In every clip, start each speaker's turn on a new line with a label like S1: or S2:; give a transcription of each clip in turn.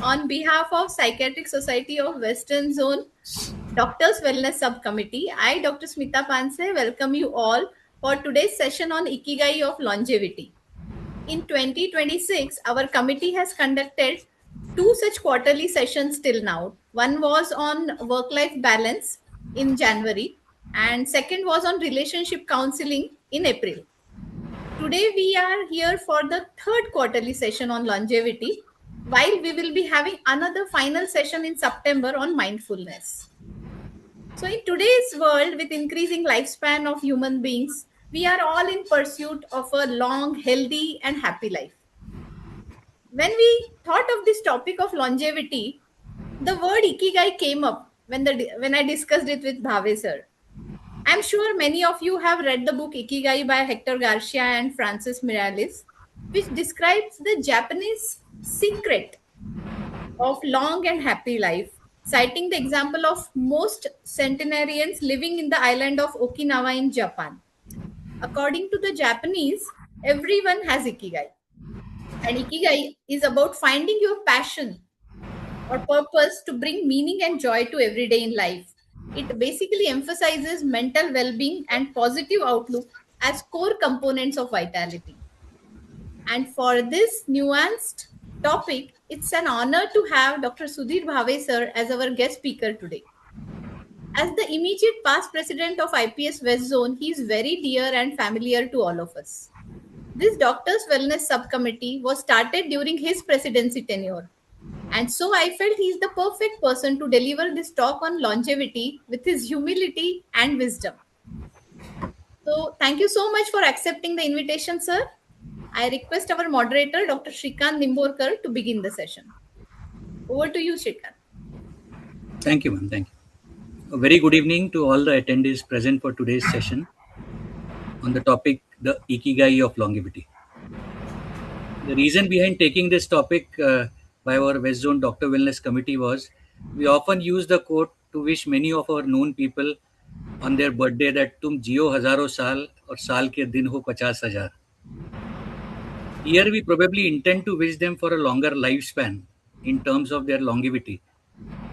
S1: On behalf of Psychiatric Society of Western Zone Doctors Wellness Subcommittee, I, Dr. Smita Panse, welcome you all for today's session on Ikigai of Longevity. In 2026, our committee has conducted two such quarterly sessions till now. One was on work-life balance in January, and second was on relationship counseling in April. Today, we are here for the third quarterly session on longevity, while we will be having another final session in September on mindfulness. So, in today's world, with increasing lifespan of human beings, we are all in pursuit of a long, healthy, and happy life. When we thought of this topic of longevity, the word ikigai came up when I discussed it with Bhave sir. I'm sure many of you have read the book Ikigai by Hector Garcia and Francis Miralles, which describes the Japanese secret of long and happy life, citing the example of most centenarians living in the island of Okinawa in Japan. According to the Japanese, everyone has Ikigai. And Ikigai is about finding your passion or purpose to bring meaning and joy to every day in life. It basically emphasizes mental well being and positive outlook as core components of vitality. And for this nuanced topic, it's an honor to have Dr. Sudhir Bhave sir as our guest speaker today. As the immediate past president of IPS West Zone, he is very dear and familiar to all of us. This Doctors Wellness Subcommittee was started during his presidency tenure. And so I felt he is the perfect person to deliver this talk on longevity with his humility and wisdom. So thank you so much for accepting the invitation, sir. I request our moderator, Dr. Shrikant Nimborkar, to begin the session. Over to you, Shrikant.
S2: Thank you, ma'am. Thank you. A very good evening to all the attendees present for today's session on the topic, the Ikigai of Longevity. The reason behind taking this topic by our West Zone Doctor Wellness Committee was we often use the quote to wish many of our known people on their birthday that tum jiyo hazaro saal aur saal ke din ho 50,000. Here we probably intend to wish them for a longer lifespan in terms of their longevity.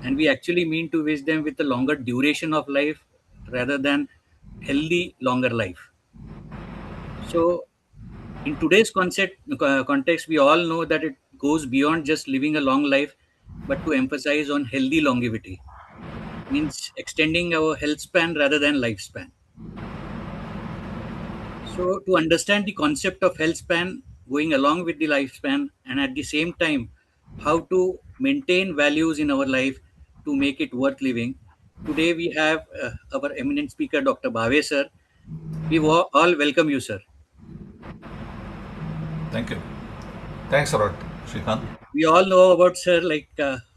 S2: And we actually mean to wish them with a longer duration of life rather than healthy longer life. So in today's context, we all know that it goes beyond just living a long life, but to emphasize on healthy longevity, means extending our health span rather than lifespan. So to understand the concept of health span going along with the lifespan, and at the same time how to maintain values in our life to make it worth living, today we have our eminent speaker, Dr. Bhave sir. We all welcome you, sir.
S3: Thank you. Thanks a lot, Shrikant.
S2: We all know about sir, like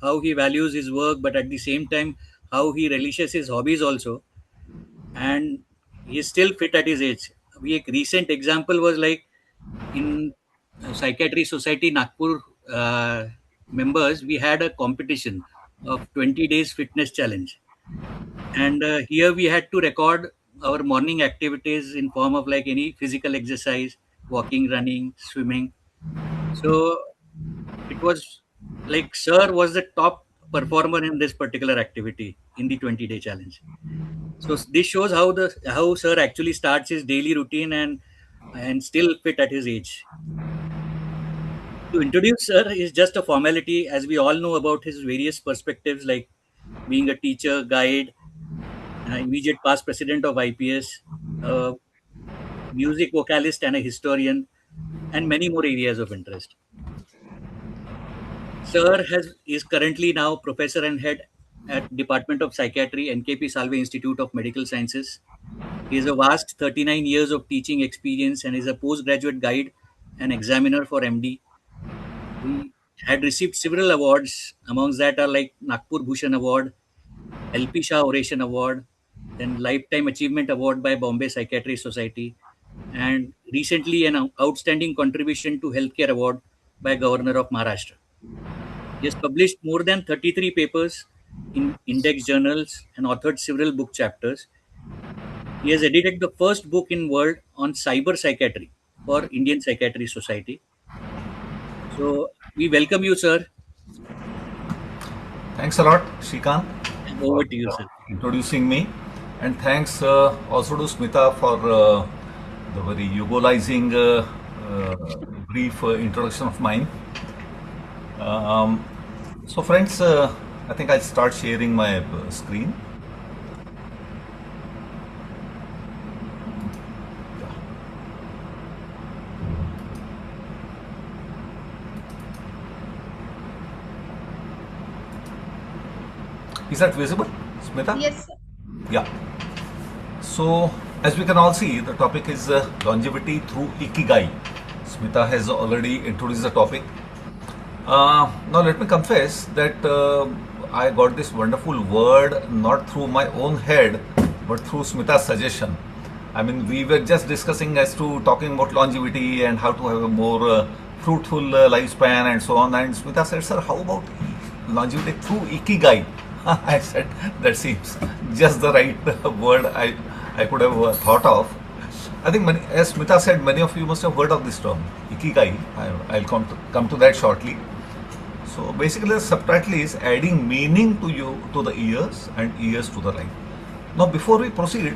S2: how he values his work, but at the same time how he relishes his hobbies also, and he is still fit at his age. A recent example was like in Psychiatry Society Nagpur members, we had a competition of 20 days fitness challenge, and here we had to record our morning activities in form of like any physical exercise, walking, running, swimming. So it was like sir was the top performer in this particular activity in the 20-day challenge. So this shows how sir actually starts his daily routine and still fit at his age. To introduce sir is just a formality, as we all know about his various perspectives, like being a teacher, guide, immediate past president of IPS, music vocalist, and a historian, and many more areas of interest. Sir is currently now professor and head at Department of Psychiatry, NKP Salve Institute of Medical Sciences. He has a vast 39 years of teaching experience and is a postgraduate guide and examiner for MD. He had received several awards. Amongst that are like Nagpur Bhushan Award, LP Shah Oration Award, then Lifetime Achievement Award by Bombay Psychiatry Society, and recently an Outstanding Contribution to Healthcare Award by Governor of Maharashtra. He has published more than 33 papers in index journals and authored several book chapters. He has edited the first book in world on cyber psychiatry for Indian Psychiatry Society. So we welcome you, sir.
S3: Thanks a lot, Shrikant,
S2: Over
S3: for
S2: to you, sir.
S3: introducing me. And thanks also to Smita for the very eugolizing brief introduction of mine. Um, so, friends, I think I'll start sharing my screen. Is that visible, Smita?
S1: Yes, sir.
S3: Yeah. So, as we can all see, the topic is longevity through Ikigai. Smita has already introduced the topic. Now, let me confess that I got this wonderful word not through my own head, but through Smita's suggestion. I mean, we were just discussing as to talking about longevity and how to have a more fruitful lifespan and so on. And Smita said, "Sir, how about longevity through Ikigai?" I said, "That seems just the right word I could have thought of." I think, as Smita said, many of you must have heard of this term, Ikigai. I'll come to that shortly. So basically, the subtitle is adding meaning to the years and years to the life. Now, before we proceed,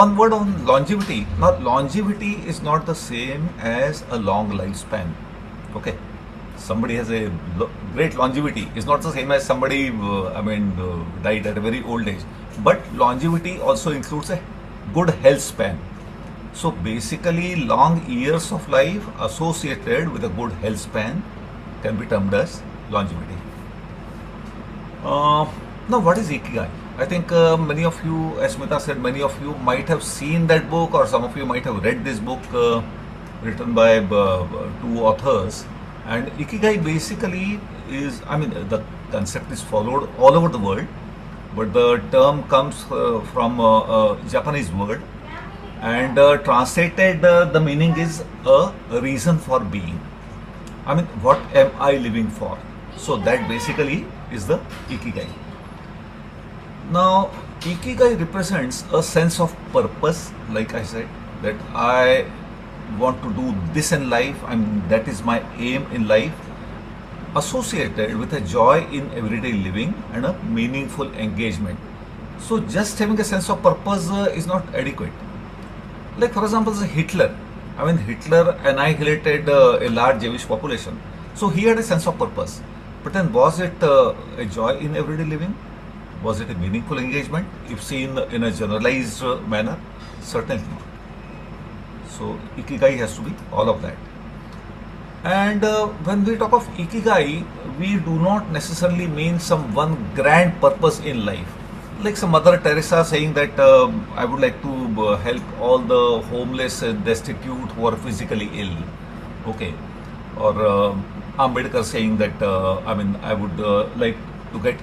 S3: one word on longevity. Now, longevity is not the same as a long lifespan. Okay, somebody has a great longevity. It's not the same as somebody, died at a very old age. But longevity also includes a good health span. So basically, long years of life associated with a good health span can be termed as longevity. Now, what is Ikigai? I think many of you, as Smita said, many of you might have seen that book, or some of you might have read this book written by two authors. And Ikigai basically is, the concept is followed all over the world, but the term comes from a Japanese word, and translated the meaning is a reason for being. I mean, what am I living for? So that basically is the Ikigai. Now, Ikigai represents a sense of purpose, like I said, that I want to do this in life, that is my aim in life, associated with a joy in everyday living and a meaningful engagement. So, just having a sense of purpose is not adequate. Like, for example, Hitler. Hitler annihilated a large Jewish population. So he had a sense of purpose. But then, was it a joy in everyday living? Was it a meaningful engagement? If seen in a generalized manner, certainly not. So Ikigai has to be all of that. And when we talk of Ikigai, we do not necessarily mean some one grand purpose in life. Like some Mother Teresa saying that I would like to help all the homeless, destitute who are physically ill. Okay. Or Ambedkar saying that I would like to get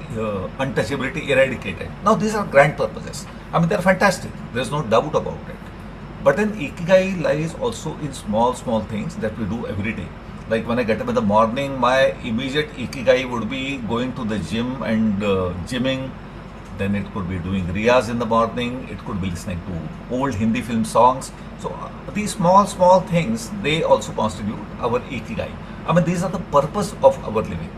S3: untouchability eradicated. Now these are grand purposes. They're fantastic. There's no doubt about it. But then Ikigai lies also in small things that we do every day. Like when I get up in the morning, my immediate Ikigai would be going to the gym and gymming. Then it could be doing riyaz in the morning. It could be listening to old Hindi film songs. So these small things, they also constitute our Ikigai. These are the purpose of our living.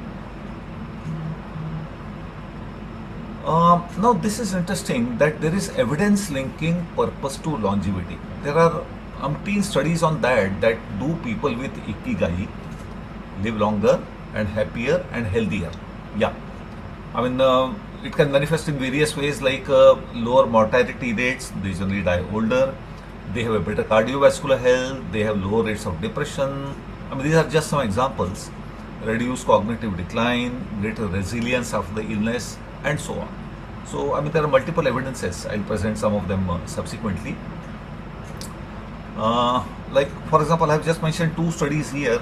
S3: Now this is interesting that there is evidence linking purpose to longevity. There are umpteen studies on that do people with Ikigai live longer and happier and healthier. Yeah. It can manifest in various ways like lower mortality rates, they generally die older, they have a better cardiovascular health, they have lower rates of depression. These are just some examples. Reduced cognitive decline, greater resilience after the illness, and so on. So, there are multiple evidences. I'll present some of them subsequently. Like, for example, I have just mentioned two studies here.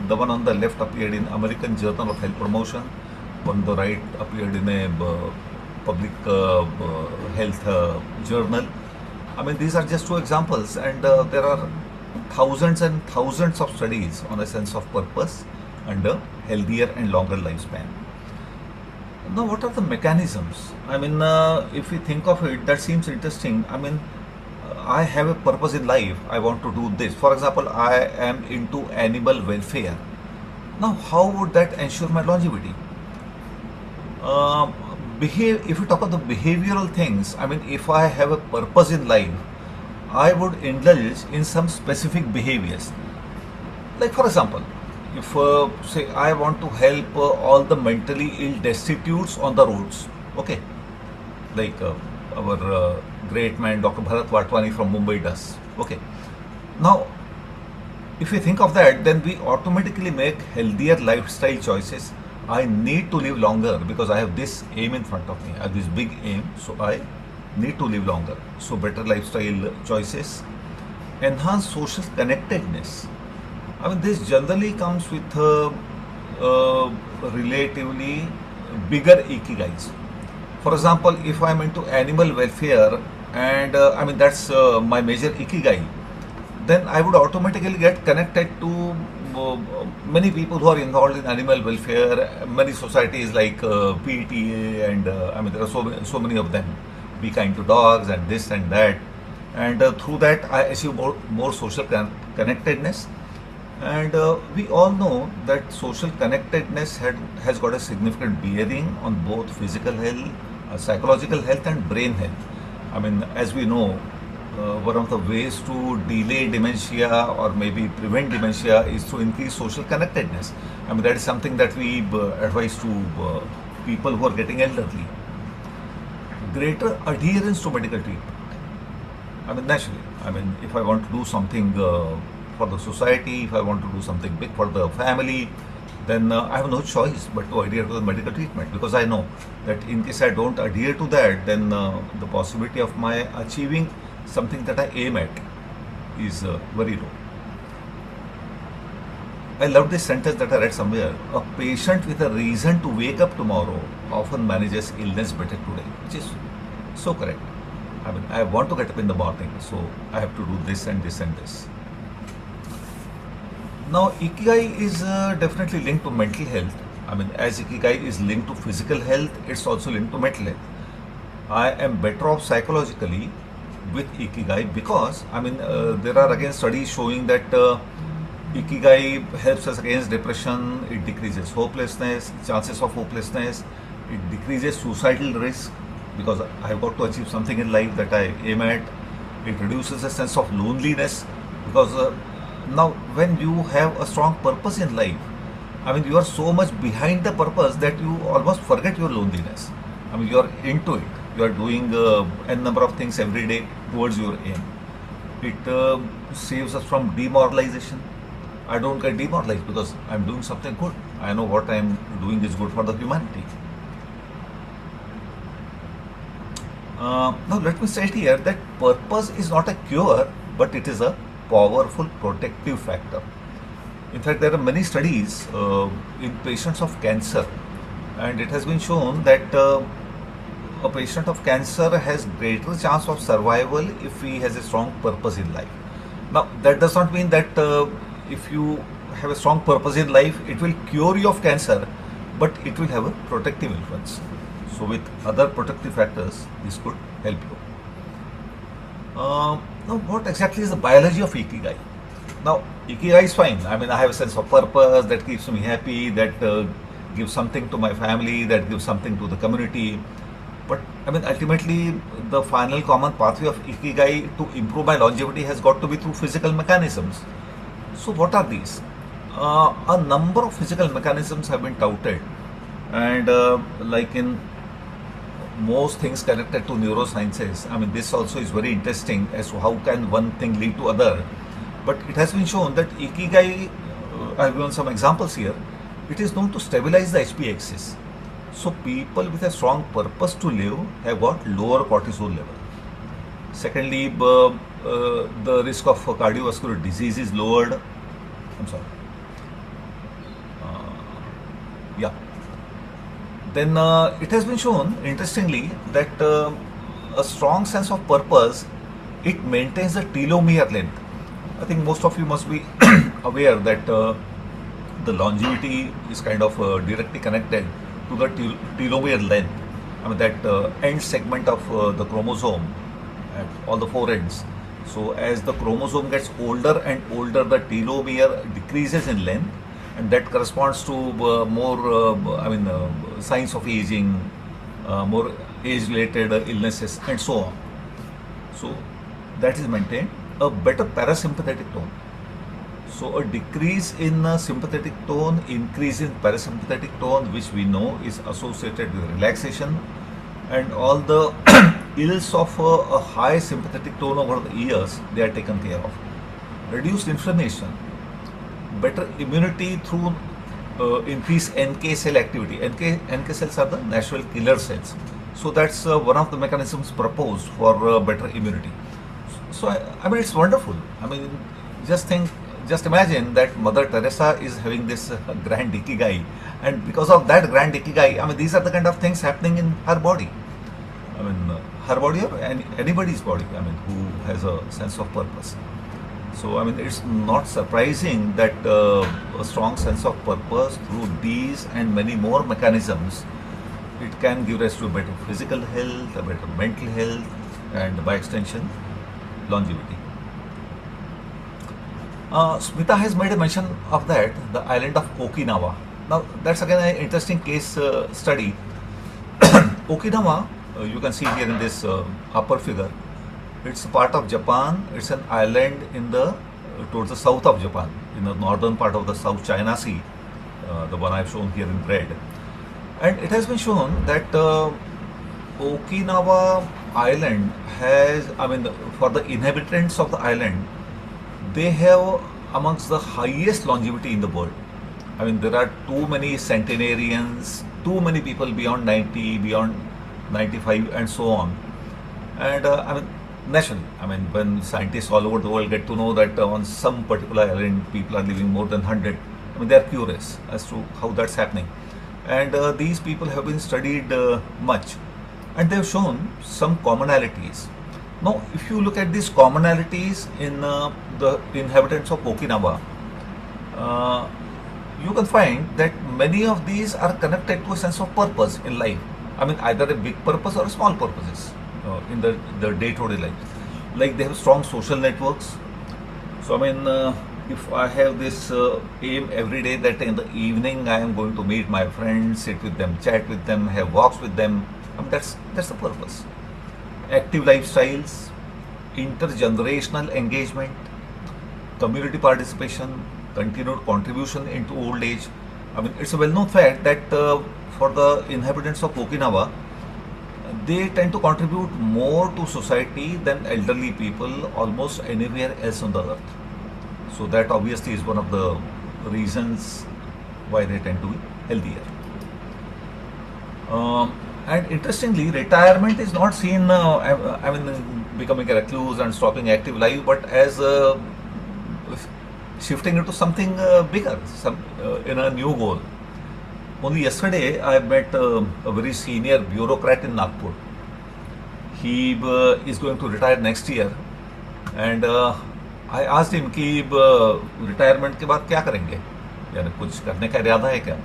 S3: The one on the left appeared in American Journal of Health Promotion. On the right appeared in a public health journal. These are just two examples, and there are thousands and thousands of studies on a sense of purpose and a healthier and longer lifespan. Now, what are the mechanisms? If we think of it, that seems interesting. I have a purpose in life. I want to do this. For example, I am into animal welfare. Now, how would that ensure my longevity? Um, behave. If you talk about the behavioral things, I mean, if I have a purpose in life, I would indulge in some specific behaviors. Like for example, if say I want to help all the mentally ill destitutes on the roads, okay, like our great man Dr. Bharat Watwani from Mumbai does. Okay, now if we think of that, then we automatically make healthier lifestyle choices. I need to live longer because I have this aim in front of me. I have this big aim, so I need to live longer. So better lifestyle choices, enhance social connectedness. I mean, this generally comes with relatively bigger ikigais. For example, if I'm into animal welfare and I mean that's my major ikigai, then I would automatically get connected to many people who are involved in animal welfare, many societies like PTA, and I mean there are so many of them. Be kind to dogs and this and that, and through that I achieve more social connectedness. And we all know that social connectedness has got a significant bearing on both physical health, psychological health, and brain health. I mean, as we know, one of the ways to delay dementia or maybe prevent dementia is to increase social connectedness. I mean, that is something that we advise to people who are getting elderly. Greater adherence to medical treatment. I mean, naturally, I mean, if I want to do something for the society, if I want to do something big for the family, then I have no choice but to adhere to the medical treatment, because I know that in case I don't adhere to that, then the possibility of my achieving something that I aim at is very low. I love this sentence that I read somewhere. A patient with a reason to wake up tomorrow often manages illness better today, which is so correct. I mean, I want to get up in the morning, so I have to do this and this and this. Now, Ikigai is definitely linked to mental health. I mean, as Ikigai is linked to physical health, it's also linked to mental health. I am better off psychologically with Ikigai because, I mean, there are again studies showing that Ikigai helps us against depression, it decreases hopelessness, chances of hopelessness, it decreases suicidal risk because I have got to achieve something in life that I aim at. It reduces a sense of loneliness because now when you have a strong purpose in life, I mean, you are so much behind the purpose that you almost forget your loneliness. I mean, you are into it. You are doing n number of things every day towards your aim. It saves us from demoralization. I don't get demoralized because I'm doing something good. I know what I'm doing is good for the humanity. Now let me say here that purpose is not a cure, but it is a powerful protective factor. In fact, there are many studies in patients of cancer, and it has been shown that a patient of cancer has greater chance of survival if he has a strong purpose in life. Now, that does not mean that if you have a strong purpose in life, it will cure you of cancer, but it will have a protective influence. So, with other protective factors, this could help you. Now, what exactly is the biology of Ikigai? Now, Ikigai is fine. I mean, I have a sense of purpose that keeps me happy, that gives something to my family, that gives something to the community. But I mean, ultimately, the final common pathway of Ikigai to improve my longevity has got to be through physical mechanisms. So, what are these? A number of physical mechanisms have been touted, and like in most things connected to neurosciences, I mean, this also is very interesting as to how can one thing lead to other. But it has been shown that Ikigai, I have given some examples here, it is known to stabilize the HP axis. So people with a strong purpose to live have got lower cortisol level. Secondly, the risk of cardiovascular disease is lowered. I'm sorry. Yeah. Then it has been shown, interestingly, that a strong sense of purpose, it maintains the telomere length. I think most of you must be aware that the longevity is kind of directly connected to the telomere length. I mean that end segment of the chromosome at all the four ends. So as the chromosome gets older and older, the telomere decreases in length, and that corresponds to more, signs of aging, more age-related illnesses, and so on. So that is maintained. A better parasympathetic tone. So a decrease in sympathetic tone, increase in parasympathetic tone, which we know is associated with relaxation, and all the ills of a high sympathetic tone over the years, they are taken care of. Reduced inflammation, better immunity through increased NK cell activity. NK cells are the natural killer cells. So that's one of the mechanisms proposed for better immunity. So I mean, it's wonderful. I mean, just imagine that Mother Teresa is having this grand ikigai, and because of that grand ikigai, I mean, these are the kind of things happening in her body. I mean, her body or anybody's body. I mean, who has a sense of purpose. So I mean, it's not surprising that a strong sense of purpose through these and many more mechanisms, it can give rise to better physical health, a better mental health, and by extension, longevity. Smita has made a mention of that, the island of Okinawa. Now, that's again an interesting case study. Okinawa, you can see here in this upper figure, it's a part of Japan. It's an island in the towards the south of Japan, in the northern part of the South China Sea, the one I've shown here in red. And it has been shown that Okinawa island has, I mean, for the inhabitants of the island, they have amongst the highest longevity in the world. I mean, there are too many centenarians, too many people beyond 90, beyond 95, and so on. And I mean, naturally, I mean, when scientists all over the world get to know that on some particular island people are living more than 100, I mean, they are curious as to how that's happening. And these people have been studied much, and they have shown some commonalities. Now, if you look at these commonalities in the inhabitants of Okinawa, you can find that many of these are connected to a sense of purpose in life. I mean, either a big purpose or a small purposes in the day-to-day life. Like they have strong social networks. So, I mean, if I have this aim every day that in the evening I am going to meet my friends, sit with them, chat with them, have walks with them, I mean, that's the purpose. Active lifestyles, intergenerational engagement, community participation, continued contribution into old age. I mean, it's a well-known fact that for the inhabitants of Okinawa, they tend to contribute more to society than elderly people almost anywhere else on the earth. So that obviously is one of the reasons why they tend to be healthier. And interestingly, retirement is not seen, becoming a recluse and stopping active life, but as shifting into something bigger, in a new goal. Only yesterday, I met a very senior bureaucrat in Nagpur. He is going to retire next year, and I asked him कि retirement के बाद क्या करेंगे, यानी कुछ करने का इरादा है क्या?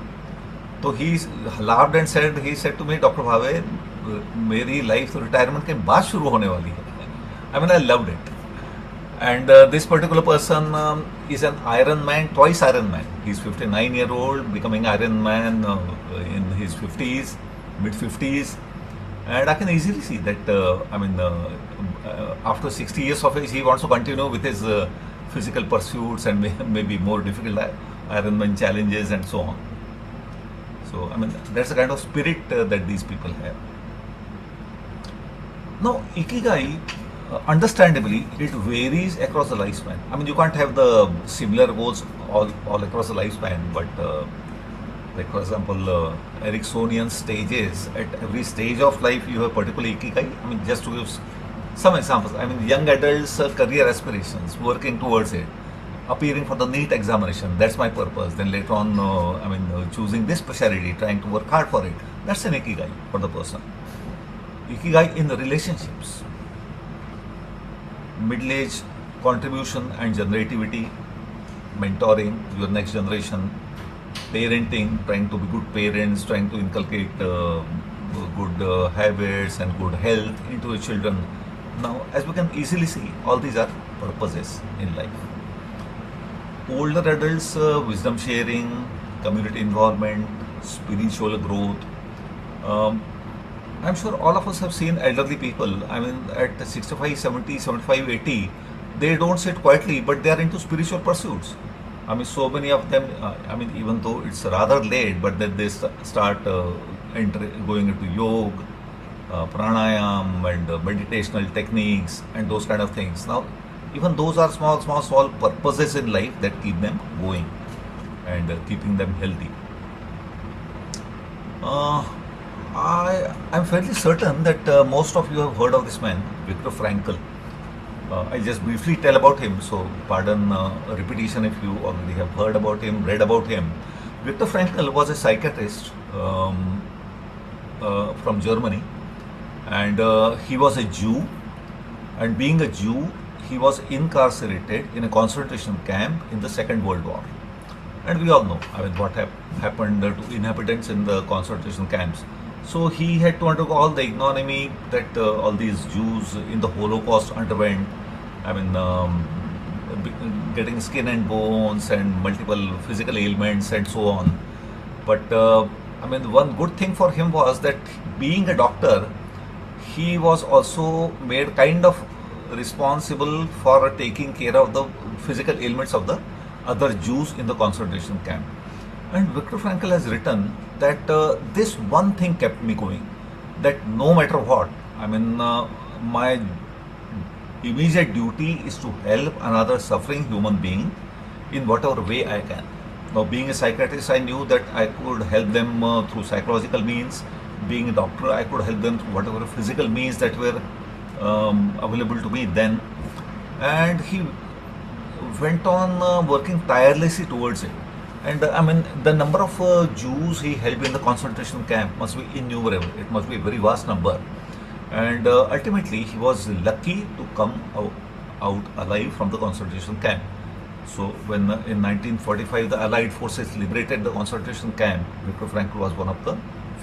S3: तो he laughed and said, to me, Dr. Bhave, मेरी life तो retirement के बाद शुरू होने वाली है. I mean, I loved it. And this particular person is an Iron Man, twice Iron Man. He's 59-year-old, becoming Iron Man in his 50s, mid 50s. And I can easily see that, after 60 years of age, he wants to continue with his physical pursuits and maybe more difficult Ironman challenges and so on. So, I mean, that's the kind of spirit that these people have. Now, Ikigai, understandably, it varies across the lifespan. I mean, you can't have the similar goals all across the lifespan, but like for example, Ericksonian stages, at every stage of life you have particular Ikigai. I mean, just to give some examples, I mean, young adults' career aspirations, working towards it, appearing for the NEET examination, that's my purpose. Then later on, choosing this specialty, trying to work hard for it, that's an Ikigai for the person. Ikigai in the relationships, middle age contribution and generativity, mentoring your next generation, parenting, trying to be good parents, trying to inculcate good habits and good health into your children. Now, as we can easily see, all these are purposes in life. older adults, wisdom sharing, community involvement, spiritual growth. Um, I'm sure all of us have seen elderly people. I mean, at 65, 70, 75, 80, they don't sit quietly, but they are into spiritual pursuits. I mean, so many of them, I mean, even though it's rather late, but then they start going into yoga, pranayam, and meditational techniques, and those kind of things. Now, even those are small purposes in life that keep them going and keeping them healthy. Uh, I'm fairly certain that most of you have heard of this man, Viktor Frankl. I'll just briefly tell about him, so pardon repetition if you already have heard about him, read about him. Viktor Frankl was a psychiatrist from Germany, and he was a Jew. And being a Jew, he was incarcerated in a concentration camp in the Second World War. And we all know, I mean, what happened to inhabitants in the concentration camps. So he had to undergo all the ignominy that all these Jews in the Holocaust underwent. I mean, getting skin and bones and multiple physical ailments and so on. But I mean, one good thing for him was that being a doctor, he was also made kind of responsible for taking care of the physical ailments of the other Jews in the concentration camp. And Viktor Frankl has written that this one thing kept me going, that no matter what, I mean, my immediate duty is to help another suffering human being in whatever way I can. Now, being a psychiatrist, I knew that I could help them through psychological means. Being a doctor, I could help them through whatever physical means that were available to me then. And he went on working tirelessly towards it. And I mean, the number of Jews he helped in the concentration camp must be innumerable. It must be a very vast number. And ultimately, he was lucky to come out alive from the concentration camp. So, when in 1945 the Allied forces liberated the concentration camp, Viktor Frankl was one of the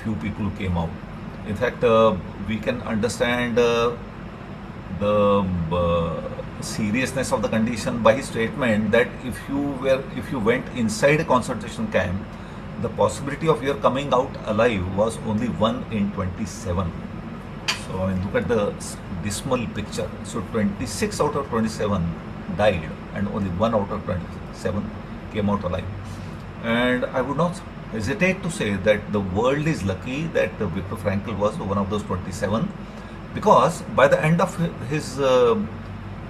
S3: few people who came out. In fact, we can understand the seriousness of the condition by his statement that if you went inside a concentration camp, the possibility of your coming out alive was only 1 in 27. So I mean, look at the dismal picture. So 26 out of 27 died, and only 1 out of 27 came out alive. And I would not hesitate to say that the world is lucky that Viktor Frankl was one of those 27, because by the end of his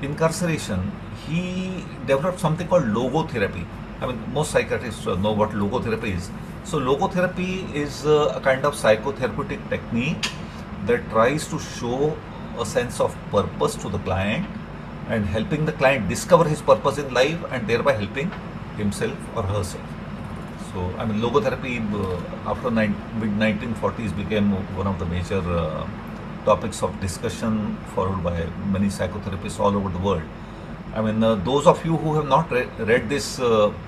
S3: incarceration, he developed something called logotherapy. I mean, most psychiatrists know what logotherapy is. So logotherapy is a kind of psychotherapeutic technique that tries to show a sense of purpose to the client and helping the client discover his purpose in life and thereby helping himself or herself. So, I mean, logotherapy after mid-1940s became one of the major topics of discussion, followed by many psychotherapists all over the world. I mean, those of you who have not read this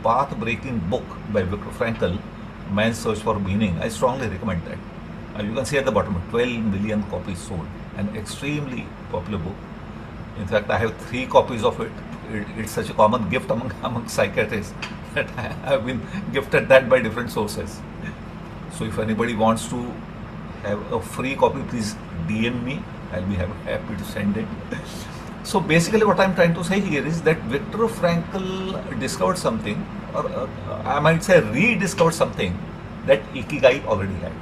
S3: path-breaking book by Viktor Frankl, Man's Search for Meaning, I strongly recommend that. You can see at the bottom, 12 million copies sold, an extremely popular book. In fact, I have 3 copies of it. It's such a common gift among psychiatrists that I have been gifted that by different sources. So if anybody wants to have a free copy, please DM me. I'll be happy to send it. So basically what I'm trying to say here is that Viktor Frankl discovered something, or I might say rediscovered something that Ikigai already had.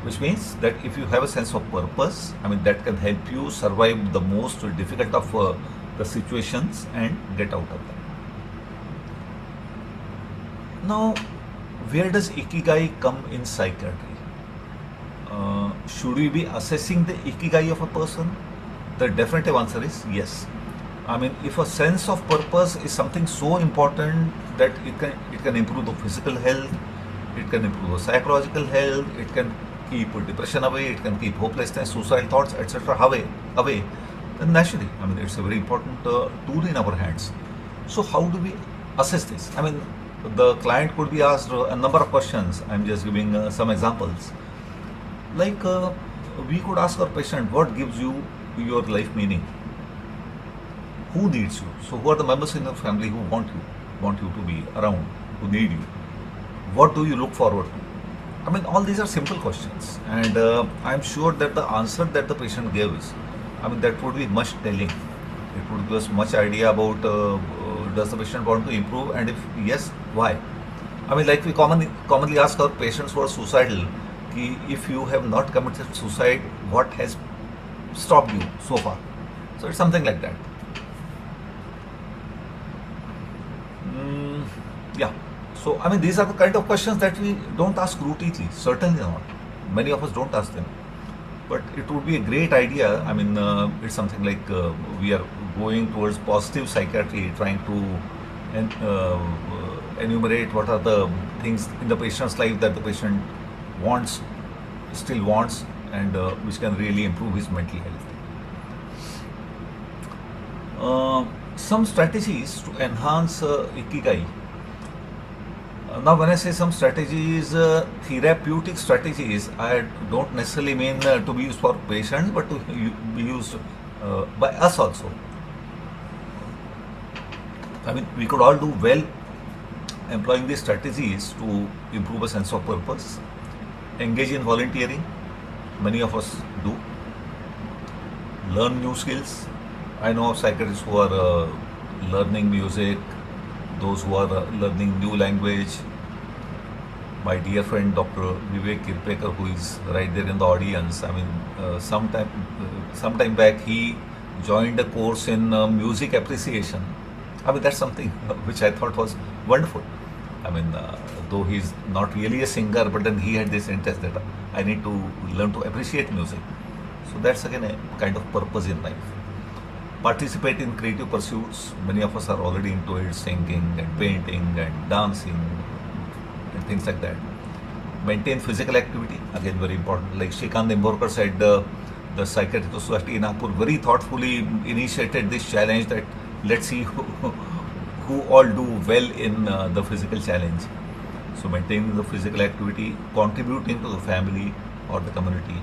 S3: Which means that if you have a sense of purpose, I mean, that can help you survive the most difficult of the situations and get out of them. Now, where does Ikigai come in psychiatry? Should we be assessing the Ikigai of a person? The definitive answer is yes. I mean, if a sense of purpose is something so important that it can improve the physical health, it can improve the psychological health, it can keep depression away, it can keep hopelessness, suicidal thoughts, etc. away, then naturally, I mean, it's a very important tool in our hands. So how do we assess this? I mean, the client could be asked a number of questions. I'm just giving some examples. Like, we could ask our patient, what gives you your life meaning? Who needs you? So who are the members in your family who want you? want you to be around, who need you? What do you look forward to? I mean, all these are simple questions, and I'm sure that the answer that the patient gives, I mean, that would be much telling. It would give us much idea about does the patient want to improve, and if yes, why? I mean, like we commonly ask our patients who are suicidal, ki if you have not committed suicide, what has stopped you so far? So it's something like that. Mm, yeah. So, I mean, these are the kind of questions that we don't ask routinely. Certainly not. Many of us don't ask them. But it would be a great idea. I mean, it's something like we are going towards positive psychiatry, trying to enumerate what are the things in the patient's life that the patient wants, still wants, and which can really improve his mental health. Some strategies to enhance Ikigai. Now, when I say some strategies, therapeutic strategies, I don't necessarily mean to be used for patients, but to be used by us also. I mean, we could all do well employing these strategies to improve a sense of purpose, engage in volunteering, many of us do, learn new skills. I know of psychiatrists who are learning music, those who are learning new language. My dear friend Dr. Vivek Kirpekar, who is right there in the audience, I mean, sometime back he joined a course in music appreciation. I mean, that's something which I thought was wonderful. I mean, though he's not really a singer, but then he had this interest that I need to learn to appreciate music. So that's again a kind of purpose in life. Participate in creative pursuits. Many of us are already into it, singing and painting and dancing and things like that. Maintain physical activity, again very important. Like Shrikant Nimborkar said, the Psychiatric Society in Nagpur very thoughtfully initiated this challenge that let's see who all do well in the physical challenge. So maintaining the physical activity, contributing to the family or the community.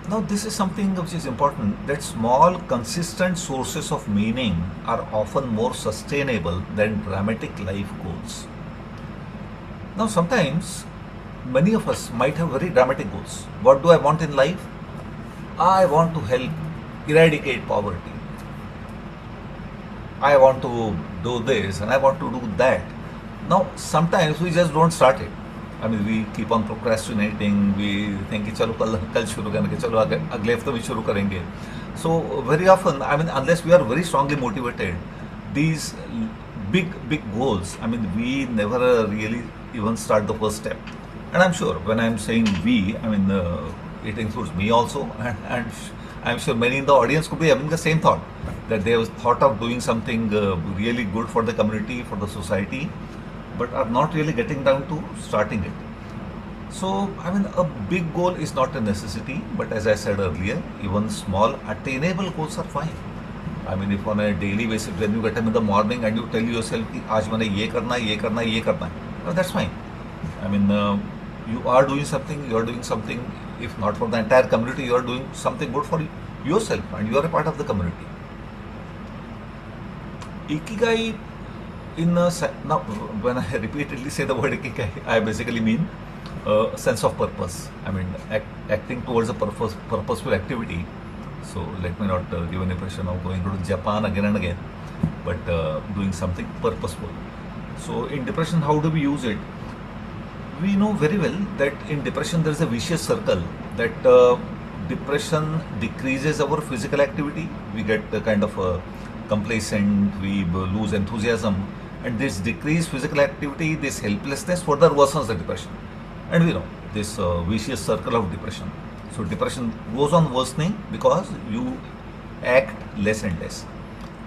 S3: Now this is something which is important, that small consistent sources of meaning are often more sustainable than dramatic life goals. Now sometimes many of us might have very dramatic goals. What do I want in life? I want to help eradicate poverty. I want to do this and I want to do that. Now sometimes we just don't start it. I mean, we keep on procrastinating. We think कि चलो कल शुरू करेंगे, चलो अगले हफ्ते में शुरू करेंगे. So very often, I mean, unless we are very strongly motivated, these big goals, I mean, we never really even start the first step. And I'm sure when I'm saying we, I mean, it includes me also, and I'm sure many in the audience could be having the same thought, that they have thought of doing something really good for the community, for the society, but are not really getting down to starting it. So, I mean, a big goal is not a necessity, but as I said earlier, even small attainable goals are fine. I mean, if on a daily basis, when you get up in the morning and you tell yourself कि आज मैंने ये करना है, ये करना है, ये करना है, well, that's fine. I mean, you are doing something, you are doing something, if not for the entire community, you are doing something good for yourself, and you are a part of the community. Ikigai, now when I repeatedly say the word Ikigai, I basically mean sense of purpose. I mean, acting towards a purposeful activity. So let me not give an impression of going to Japan again and again, but doing something purposeful. So in depression, how do we use it? We know very well that in depression there is a vicious circle, that depression decreases our physical activity. We get kind of complacent, we lose enthusiasm, and this decreased physical activity, this helplessness further worsens the depression. And we know this vicious circle of depression. So depression goes on worsening because you act less and less.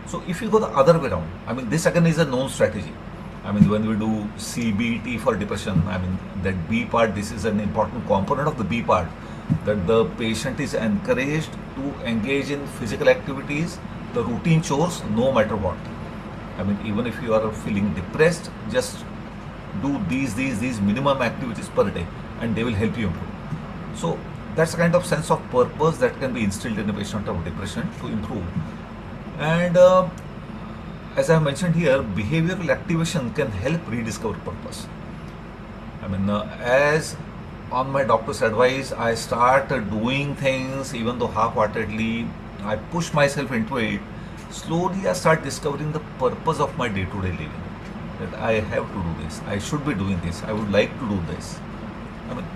S3: So if you go the other way around, I mean, this again is a known strategy. I mean, when we do CBT for depression, I mean, that B part, this is an important component of the B part, that the patient is encouraged to engage in physical activities, the routine chores, no matter what. I mean, even if you are feeling depressed, just do these minimum activities per day, and they will help you improve. So that's a kind of sense of purpose that can be instilled in a patient of depression to improve. And as I mentioned here, behavioral activation can help rediscover purpose. As on my doctor's advice, I start doing things even though half-heartedly. I push myself into it. Slowly, I start discovering the purpose of my day-to-day living. That I have to do this. I should be doing this. I would like to do this.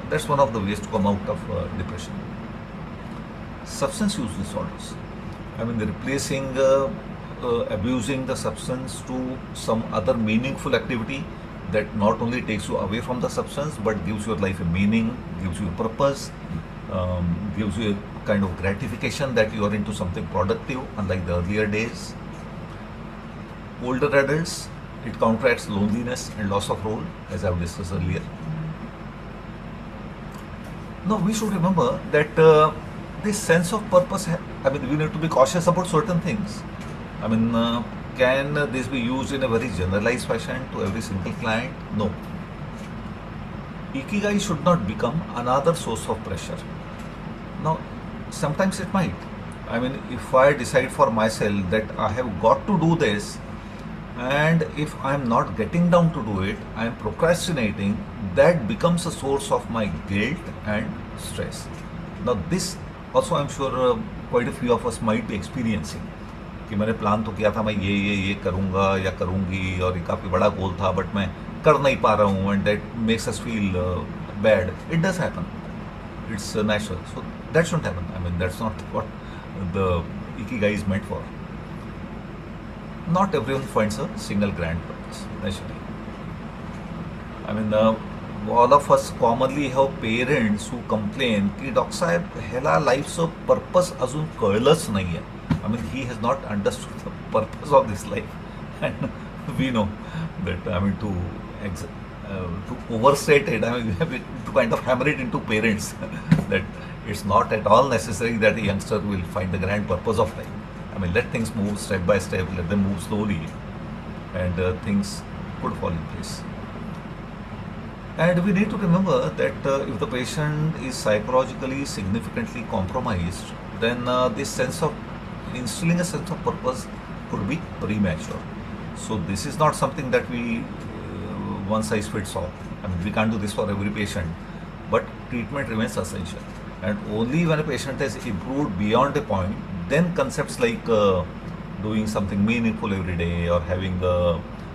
S3: That's one of the ways to come out of depression. Substance use disorders. Replacing abusing the substance to some other meaningful activity that not only takes you away from the substance but gives your life a meaning, gives you a purpose, gives you a kind of gratification that you are into something productive, unlike the earlier days. Older adults, it counteracts loneliness and loss of role, as I've discussed earlier. Now, we should remember that this sense of purpose, we need to be cautious about certain things. Can this be used in a very generalized fashion to every single client? No. Ikigai should not become another source of pressure. Now, sometimes it might. If I decide for myself that I have got to do this, and if I am not getting down to do it, I am procrastinating, that becomes a source of my guilt and stress. Now, this also I'm sure quite a few of us might be experiencing. कि मैंने plan तो किया था, मैं ये करूँगा या करूँगी, और ये काफ़ी बड़ा गोल था, बट मैं कर नहीं पा रहा हूँ, and that makes us feel bad. It does happen. It's natural. So that shouldn't happen. That's not what the Ikigai is meant for. Not everyone finds a single grand purpose, naturally. All of us commonly have parents who complain की doctor साहेब ह्याला लाईफचं purpose अजून कळलंच नाही आहे. He has not understood the purpose of this life, and we know that to overstate it, we have to kind of hammer it into parents that it's not at all necessary that a youngster will find the grand purpose of life. Let things move step by step, let them move slowly, and things could fall in place. And we need to remember that if the patient is psychologically significantly compromised, then this sense of instilling a sense of purpose could be premature. So this is not something that we one size fits all. We can't do this for every patient, but treatment remains essential. And only when a patient has improved beyond a point, then concepts like doing something meaningful every day, or having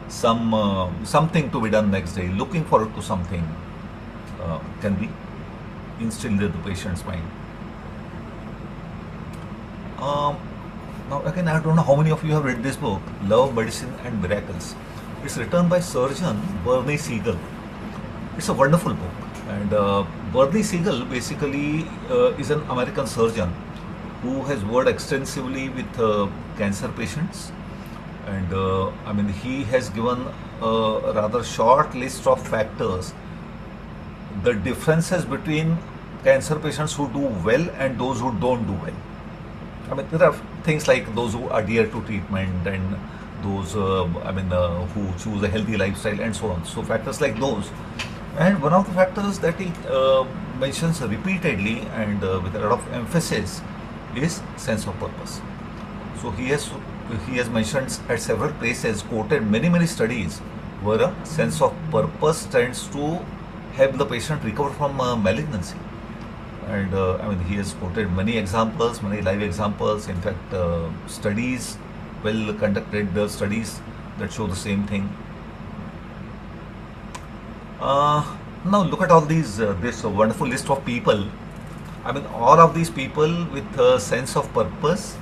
S3: something to be done next day, looking forward to something, can be instilled in the patient's mind. Now again, I don't know how many of you have read this book, Love, Medicine and Miracles. It's written by surgeon Bernie Siegel. It's a wonderful book. And Bernie Siegel basically is an American surgeon who has worked extensively with cancer patients. And he has given a rather short list of factors, the differences between cancer patients who do well and those who don't do well. There are things like those who adhere to treatment, and those who choose a healthy lifestyle, and so on. So factors like those. And one of the factors that he mentions repeatedly and with a lot of emphasis is sense of purpose. So he has mentioned at several places, quoted many studies where a sense of purpose tends to help the patient recover from malignancy. And he has quoted many examples, many live examples. In fact, studies, well conducted studies that show the same thing. Now look at all these this wonderful list of people. All of these people with a sense of purpose,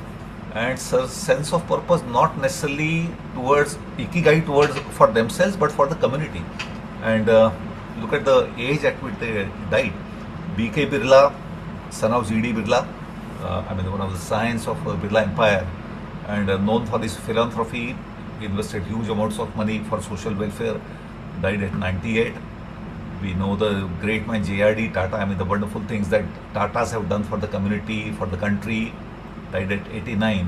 S3: and sense of purpose not necessarily towards Ikigai, towards for themselves, but for the community. And look at the age at which they died. B.K. Birla, son of G.D. Birla, one of the scions of Birla Empire, and known for his philanthropy, invested huge amounts of money for social welfare, died at 98. We know the great man J.R.D. Tata, the wonderful things that Tatas have done for the community, for the country, died at 89.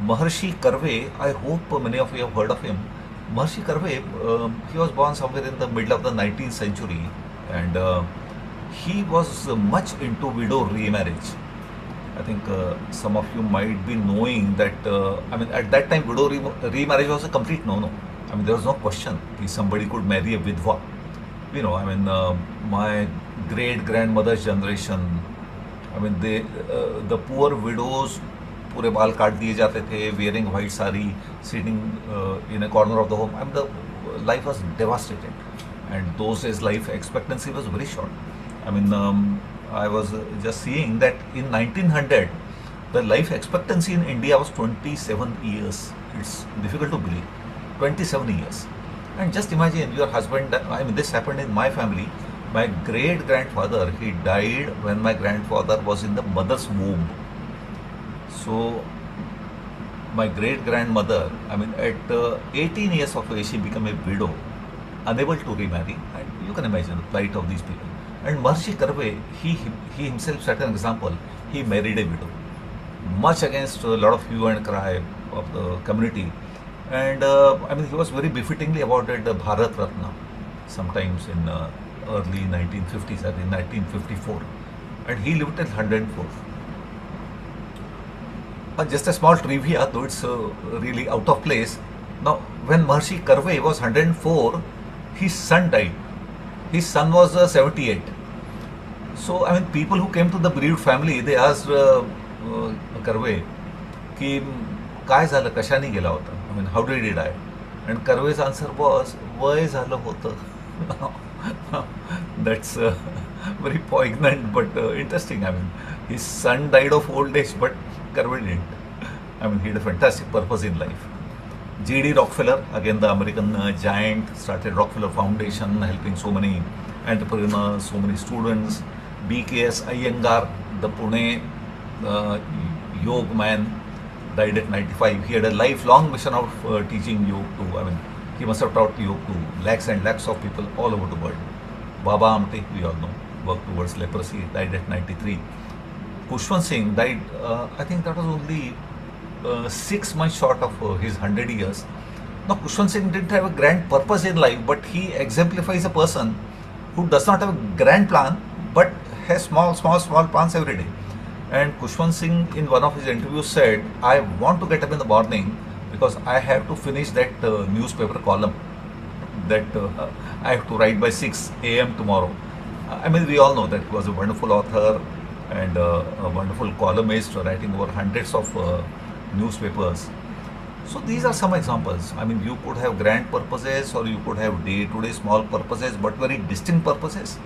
S3: Maharshi Karve, I hope many of you have heard of him. Maharshi Karve, he was born somewhere in the middle of the 19th century, and he was much into widow remarriage. I think some of you might be knowing that, I mean, at that time, widow remarriage was a complete no-no. I mean, there was no question if somebody could marry a vidva. You know, I mean, my great grandmother's generation, I mean, the poor widows, पूरे बाल काट दिए जाते थे, wearing white sari, sitting in a corner of the home. I mean, the life was devastated, and those days life expectancy was very short. I mean, I was just seeing that in 1900, the life expectancy in India was 27 years. It's difficult to believe. 27 years. And just imagine your husband, I mean, this happened in my family. My great grandfather, he died when my grandfather was in the mother's womb. So, my great grandmother, I mean, at 18 years of age, she became a widow, unable to remarry. And you can imagine the plight of these people. And Maharishi Karve, he himself set an example. He married a widow, much against a lot of hue and cry of the community. And I mean, he was very befittingly awarded the Bharat Ratna, sometimes in early 1950s, in 1954. And he lived till 104. Just a small trivia, though it's really out of place. Now, when Maharishi Karve was 104, his son died. His son was 78. So, I mean, people who came to the bereaved family, they asked Karve, ki काय झालं, कशाने गेला होता? I mean, how did he die? And Karve's answer was, वय झालं होतं. That's very poignant but interesting. I mean, his son died of old age, but Karve didn't. I mean, he had a fantastic purpose in life. J.D. Rockefeller, again the American giant, started Rockefeller Foundation, helping so many entrepreneurs, so many students. B.K.S. Iyengar, the Pune yoga man, died at 95. He had a lifelong mission of teaching yoga to, I mean, he must have taught yoga to lakhs and lakhs of people all over the world. Baba Amte, we all know, worked towards leprosy, died at 93. Kushwant Singh died, I think that was only 6 months short of his 100 years. Now, Kushwant Singh didn't have a grand purpose in life, but he exemplifies a person who does not have a grand plan, but has small plans every day. And Kushwant Singh, in one of his interviews, said, I want to get up in the morning because I have to finish that newspaper column that I have to write by 6 a.m. tomorrow. I mean, we all know that he was a wonderful author and a wonderful columnist, writing over hundreds of newspapers. So these are some examples. I mean, you could have grand purposes or you could have day-to-day small purposes, but very distinct purposes,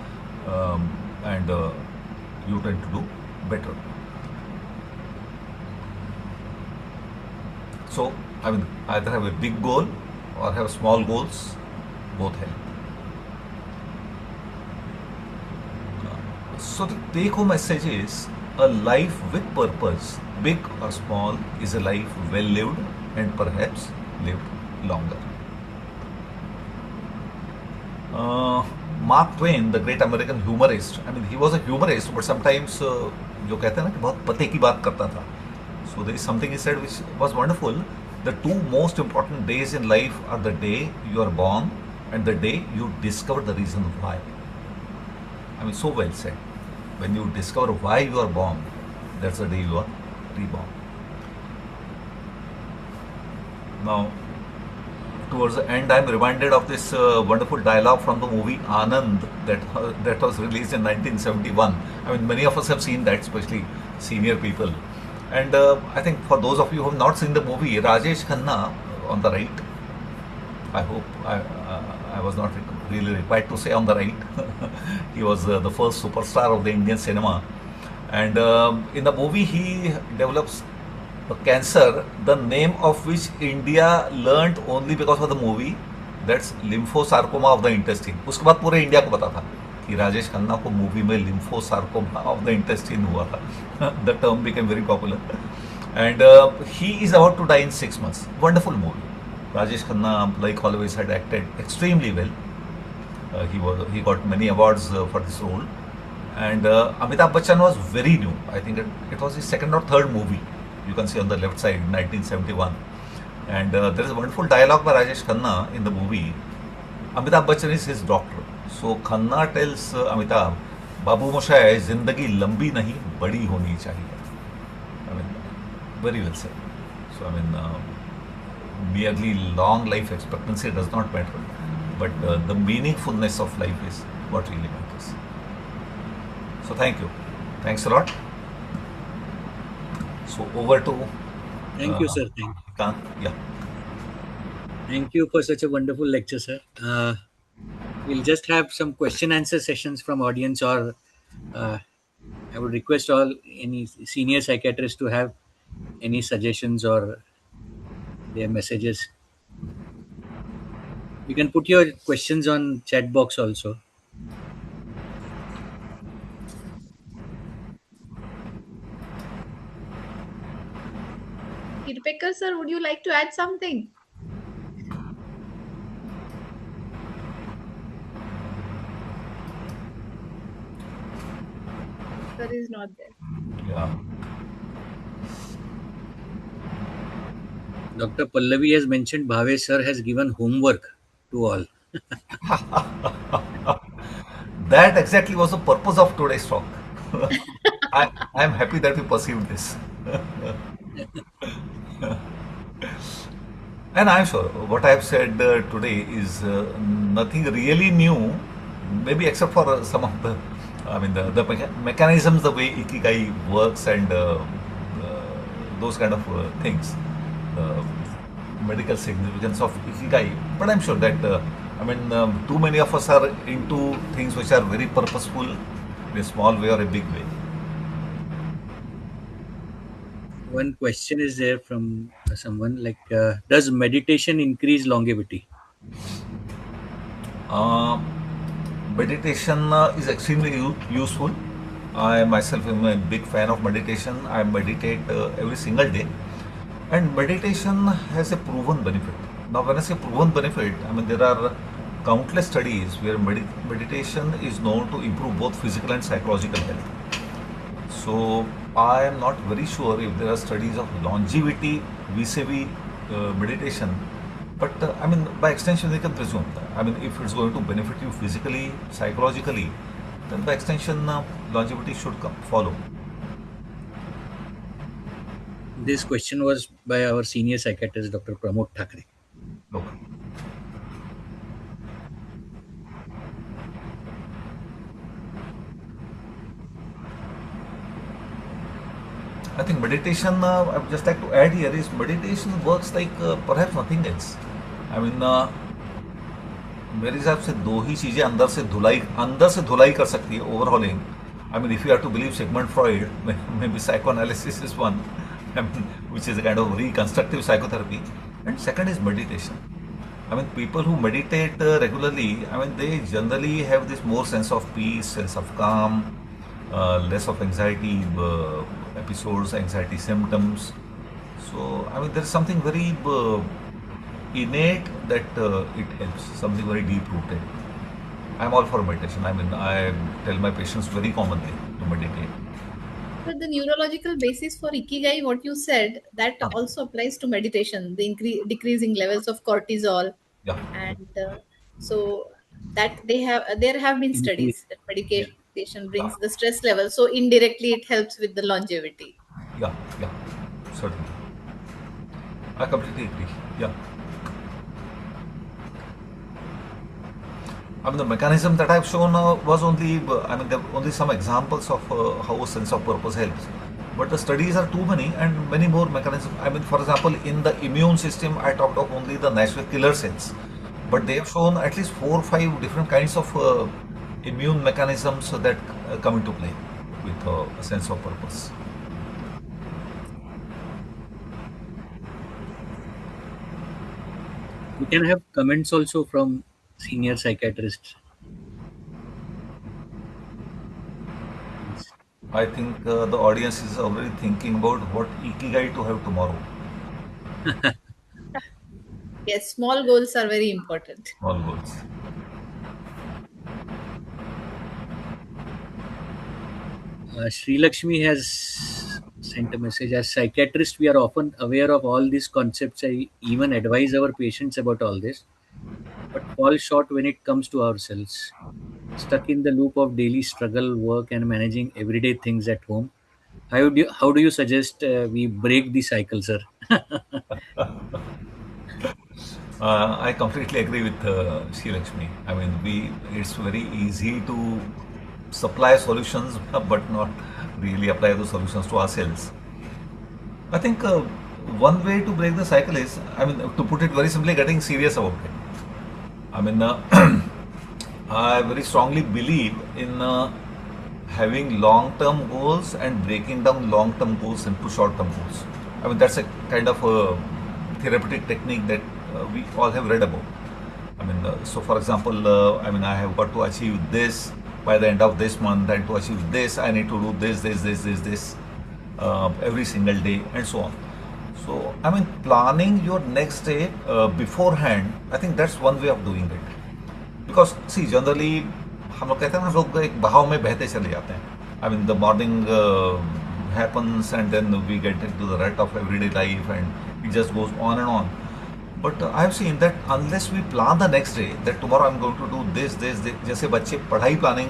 S3: and you tend to do better. So, I mean, either have a big goal or have small goals, both help. So the take-home message is, a life with purpose, big or small, is a life well lived and perhaps lived longer. Mark Twain, the great American humorist, I mean, he was a humorist, but sometimes जो कहते हैं ना कि बहुत पते की बात करता था. So there is something he said which was wonderful. The two most important days in life are the day you are born and the day you discover the reason why. I mean, so well said. When you discover why you are born, that's the day you are reborn. Now, towards the end, I am reminded of this wonderful dialogue from the movie Anand that was released in 1971. I mean, many of us have seen that, especially senior people. And I think for those of you who have not seen the movie, Rajesh Khanna on the right, I hope I was not really required to say on the right. He was the first superstar of the Indian cinema. And in the movie, he develops a cancer, the name of which India learnt only because of the movie. That's lymphosarcoma of the intestine. उसके बाद पूरे India को पता था कि राजेश खन्ना को movie में lymphosarcoma of the intestine हुआ था. The term became very popular. And he is about to die in 6 months. Wonderful movie. Rajesh Khanna, like always, had acted extremely well. He got many awards for this role. And Amitabh Bachchan was very new. I think it was his second or third movie. You can see on the left side, 1971. And there is a wonderful dialogue by Rajesh Khanna in the movie. Amitabh Bachchan is his doctor. So Khanna tells Amitabh, Babu Moshai, zindagi lambi nahi, badi honi chahiye. Very well said. So, merely long life expectancy does not matter, but the meaningfulness of life is what really matters. So, thank you. Thanks a lot. So, over to
S2: Thank you, sir. Thank you.
S3: Kant. Yeah.
S2: Thank you for such a wonderful lecture, sir. We'll just have some question answer sessions from audience, or uh, I would request all any senior psychiatrists to have any suggestions or their messages. You can put your questions on chat box also.
S1: Kirpekar sir, would you like to add something? Sir is not there.
S3: Yeah.
S2: Dr. Pallavi has mentioned Bhave sir has given homework to all.
S3: That exactly was the purpose of today's talk. I am happy that you perceived this. And I'm sure what I've said today is nothing really new, maybe except for some of the, mechanisms, the way Ikigai works and those kind of things, the medical significance of Ikigai. But I'm sure that, too many of us are into things which are very purposeful in a small way or a big way.
S2: One question is there from someone like, does meditation increase longevity?
S3: Uh, Meditation is extremely useful. I myself am a big fan of meditation. I meditate every single day, and meditation has a proven benefit. Now, when I say proven benefit, there are countless studies where meditation is known to improve both physical and psychological health. So I am not very sure if there are studies of longevity vis-a-vis meditation, but by extension, they can presume that. If it's going to benefit you physically, psychologically, then by extension, longevity should follow.
S2: This question was by our senior psychiatrist, Dr. Pramod Thakre.
S3: Okay. I think meditation, I would just like to add here, is meditation works like perhaps nothing else. I mean, मेरे हिसाब से दो ही चीजें अंदर से धुलाई कर सकती है, overhauling. If you have to believe Sigmund Freud, maybe psychoanalysis is one, which is a kind of reconstructive psychotherapy, and second is meditation. People who meditate regularly, they generally have this more sense of peace, sense of calm, less of anxiety episodes, anxiety symptoms. So there is something very innate that it helps, something very deep rooted. I'm all for meditation. I tell my patients very commonly to meditate.
S1: But the neurological basis for Ikigai, what you said, that
S3: Yeah,
S1: also applies to meditation, the decreasing levels of cortisol.
S3: yeah,
S1: And so that there have been
S2: Increase.
S1: studies that
S2: Yeah.
S1: meditation
S3: yeah,
S1: brings the stress level. So indirectly, it helps with the longevity.
S3: yeah, yeah, certainly. I completely agree. Yeah. The mechanism that I've shown was only, there are only some examples of how a sense of purpose helps. But the studies are too many and many more mechanisms. For example, in the immune system, I talked of only the natural killer cells. But they have shown at least 4 or 5 different kinds of immune mechanisms that come into play with a sense of purpose.
S2: We can have comments also from senior psychiatrists.
S3: I think the audience is already thinking about what ikigai to have tomorrow.
S1: Yes, small goals are very important.
S3: Small goals.
S2: Sri Lakshmi has sent a message. As psychiatrists, we are often aware of all these concepts. I even advise our patients about all this, but fall short when it comes to ourselves. Stuck in the loop of daily struggle, work, and managing everyday things at home. How do you suggest we break the cycle, sir?
S3: I completely agree with Srilakshmi. I mean, it's very easy to supply solutions, but not really apply those solutions to ourselves. I think one way to break the cycle is, I mean, to put it very simply, getting serious about it. I mean, I very strongly believe in having long-term goals and breaking down long-term goals into short-term goals. I mean, that's a kind of a therapeutic technique that we all have read about. I mean, so for example, I mean, I have got to achieve this by the end of this month, and to achieve this, I need to do this every single day, and so on. So, I mean, planning your next day beforehand, I think that's one way of doing it. Because see generally हम लोग कहते हैं ना, लोग एक बहाव में बहते चले जाते हैं. I mean the morning happens and then we get into the rut of everyday life and it just goes on and on. But I have seen that unless we plan the next day that tomorrow I'm going to do this, जैसे बच्चे पढ़ाई planning,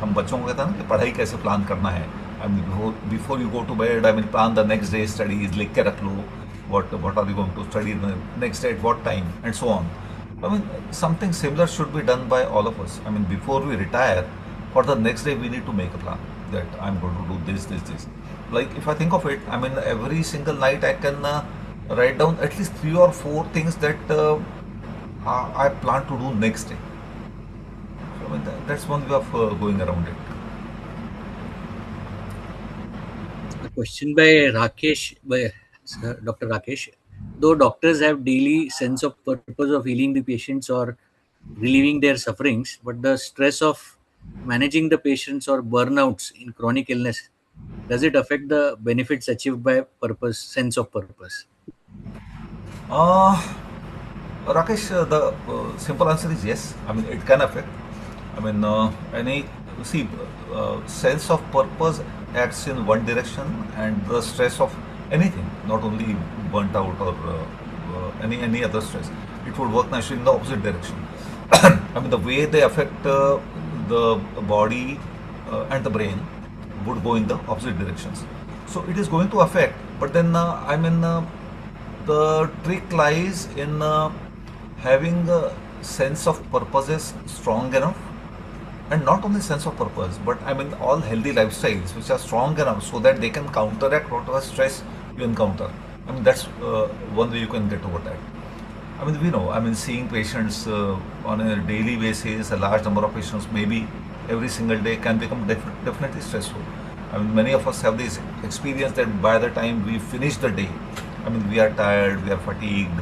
S3: हम बच्चों को कहते हैं ना कि पढ़ाई कैसे प्लान करना है. I mean before you go to bed, I mean plan the next day studies, लिख के रख लो what are you going to study the next day at what time and so on. I mean, something similar should be done by all of us. I mean, before we retire, for the next day, we need to make a plan that I'm going to do this. Like, if I think of it, I mean, every single night I can write down at least 3 or 4 things that I plan to do next day. So, I mean, that's one way of going around it.
S2: A question by Rakesh, by Sir Dr. Rakesh. Though doctors have daily sense of purpose of healing the patients or relieving their sufferings, but the stress of managing the patients or burnouts in chronic illness, does it affect the benefits achieved by purpose, sense of purpose?
S3: Uh, Rakesh, the simple answer is yes. I mean, it can affect. I mean, any see sense of purpose acts in one direction, and the stress of anything, not only burnt out or any other stress, it would work naturally in the opposite direction. I mean, the way they affect the body and the brain would go in the opposite directions. So it is going to affect, but then I mean, the trick lies in having a sense of purpose is strong enough, and not only sense of purpose, but I mean all healthy lifestyles which are strong enough so that they can counteract whatever stress you encounter. I mean, that's one way you can get over that. I mean, we know, I mean, seeing patients on a daily basis, a large number of patients, maybe every single day, can become definitely stressful. I mean, many of us have this experience that by the time we finish the day, I mean, we are tired, we are fatigued.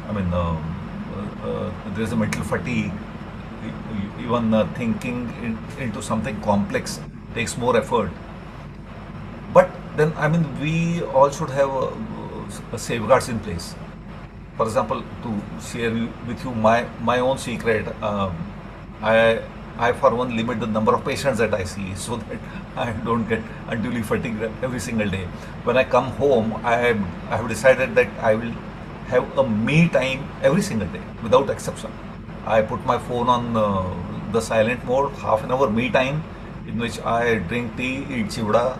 S3: I mean, there's a mental fatigue. Even thinking into something complex takes more effort. But then, I mean, we all should have safeguards in place. For example, to share with you my own secret, I I for one limit the number of patients that I see so that I don't get unduly fatigued every single day. When I come home, I have decided that I will have a me time every single day without exception. I put my phone on the silent mode, half an hour me time, in which I drink tea, eat chivda,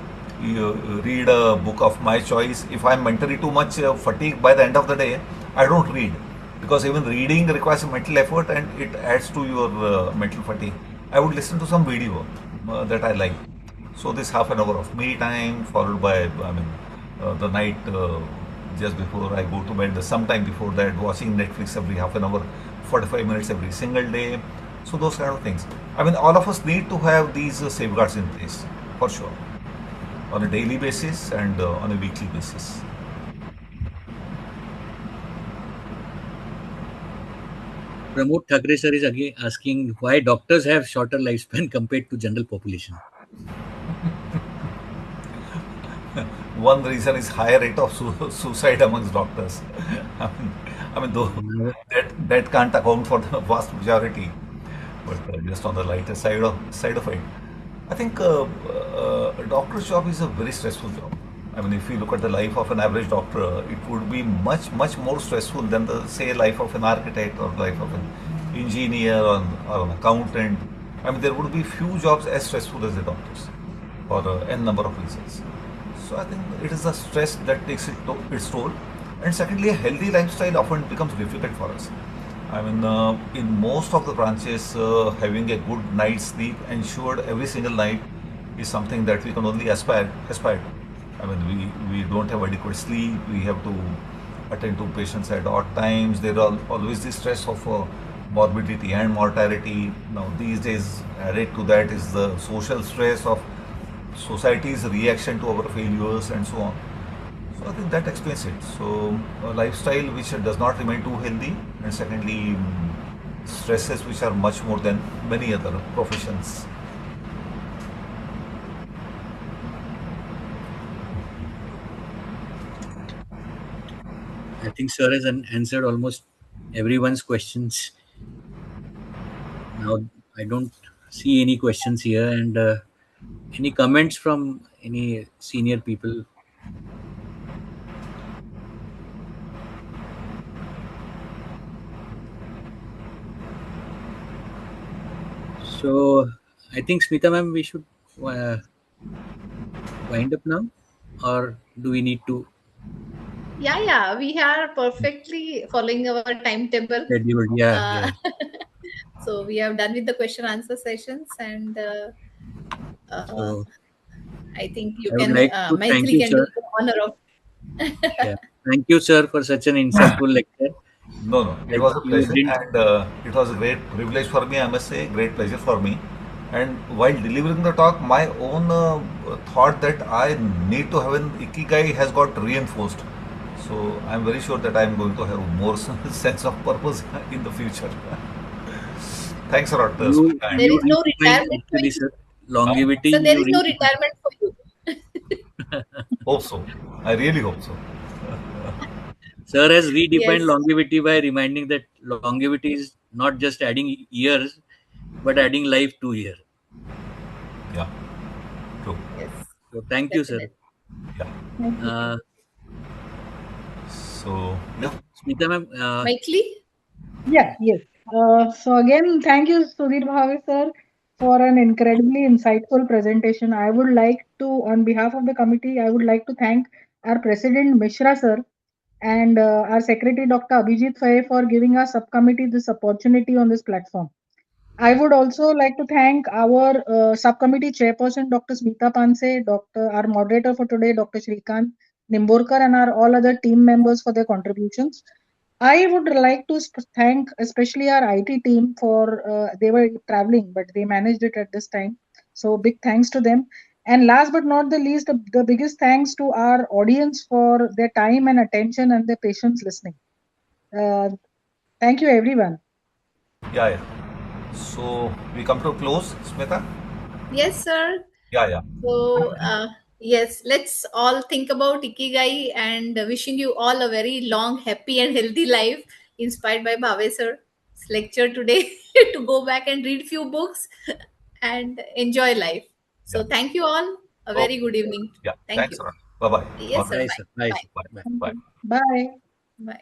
S3: read a book of my choice. If I'm mentally too much fatigued by the end of the day, I don't read, because even reading requires a mental effort and it adds to your mental fatigue. I would listen to some video that I like. So this half an hour of me time followed by, I mean, the night just before I go to bed, sometime before that, watching Netflix every half an hour, 45 minutes every single day. So those kind of things. I mean, all of us need to have these safeguards in place for sure, on a daily basis and on a weekly basis.
S2: Pramod Thakre sir is again asking why doctors have shorter lifespan compared to general population.
S3: One reason is higher rate of suicide amongst doctors. I mean, though
S2: Uh,
S3: that can't account for the vast majority, but just on the lighter side of it, I think a doctor's job is a very stressful job. I mean, if you look at the life of an average doctor, it would be much more stressful than the say life of an architect or life of an engineer or an accountant. I mean, there would be few jobs as stressful as the doctors for n number of reasons. So I think it is the stress that takes its toll. And secondly, a healthy lifestyle often becomes difficult for us. I mean, in most of the branches, having a good night's sleep ensured every single night is something that we can only aspire to. I mean, we don't have adequate sleep. We have to attend to patients at odd times. There are always the stress of morbidity and mortality. Now, these days, added to that is the social stress of society's reaction to our failures and so on. So I think that explains it. So a lifestyle which does not remain too healthy, and secondly, stresses which are much more than many other professions.
S2: I think sir has answered almost everyone's questions. Now I don't see any questions here, and any comments from any senior people. So I think Smita ma'am, we should uh, wind up now, or do we need to
S1: Yeah, we are perfectly following our timetable.
S2: schedule? Yeah,
S1: Uh,
S2: yeah.
S1: so we have done with the question answer sessions, and uh,
S2: So
S1: I think you
S2: I would
S1: can
S2: like to thank
S1: Maitri
S2: you,
S1: can do
S2: sir.
S1: the honor of.
S2: Yeah, thank you, sir, for such an insightful lecture.
S3: No, no, it
S2: Like
S3: was a
S2: you
S3: pleasure,
S2: didn't.
S3: and it was a great privilege for me. I must say, great pleasure for me. And while delivering the talk, my own thought that I need to have an ikigai has got reinforced. So I'm very sure that I'm going to have more sense of purpose in the future. Thanks a lot,
S2: You
S3: Smita. And
S1: There
S2: you
S1: is no
S2: redefined
S1: retirement for
S2: actually,
S1: you.
S2: sir.
S3: huh?
S2: Longevity.
S1: So there
S2: You
S1: is no
S2: redefined.
S1: retirement for you.
S3: Hope so. I really hope so.
S2: Sir has redefined
S1: Yes,
S2: longevity by reminding that longevity is not just adding years, but adding life to year.
S3: Yeah, true.
S1: yes,
S2: So thank you, sir.
S1: definitely.
S3: Yeah.
S4: Thank you.
S2: Uh,
S3: So, yeah.
S2: Smita ma'am,
S1: Maitli?
S4: Yeah, yes. So again, thank you, Sudhir Bhave sir, for an incredibly insightful presentation. I would like to, on behalf of the committee, I would like to thank our President Mishra sir and our Secretary Dr. Abhijit Faye for giving our subcommittee this opportunity on this platform. I would also like to thank our subcommittee chairperson, Dr. Smita Panse, Dr. our moderator for today, Dr. Shrikant Nimborkar, and our all other team members for their contributions. I would like to thank especially our IT team for they were traveling, but they managed it at this time. So big thanks to them. And last but not the least, the biggest thanks to our audience for their time and attention and their patience listening. Uh, Thank you, everyone.
S3: Yeah, yeah. So, we come to a close, Smita?
S1: Yes, sir.
S3: Yeah, yeah.
S1: So, yes, let's all think about Ikigai and wishing you all a very long, happy, and healthy life inspired by Bhave sir's lecture today to go back and read few books and enjoy life.
S3: Yeah.
S1: So, thank you all. A very
S3: Okay.
S1: good evening.
S3: Yeah.
S1: Thank
S3: Thanks
S1: you.
S3: a lot. Bye bye. All
S1: Yes, sir.
S3: right.
S2: bye,
S1: Bye.
S2: sir. Bye,
S1: Bye.
S2: sir.
S3: Bye.
S2: Bye.
S4: Thank
S3: Bye.
S4: you. Bye.
S1: Bye.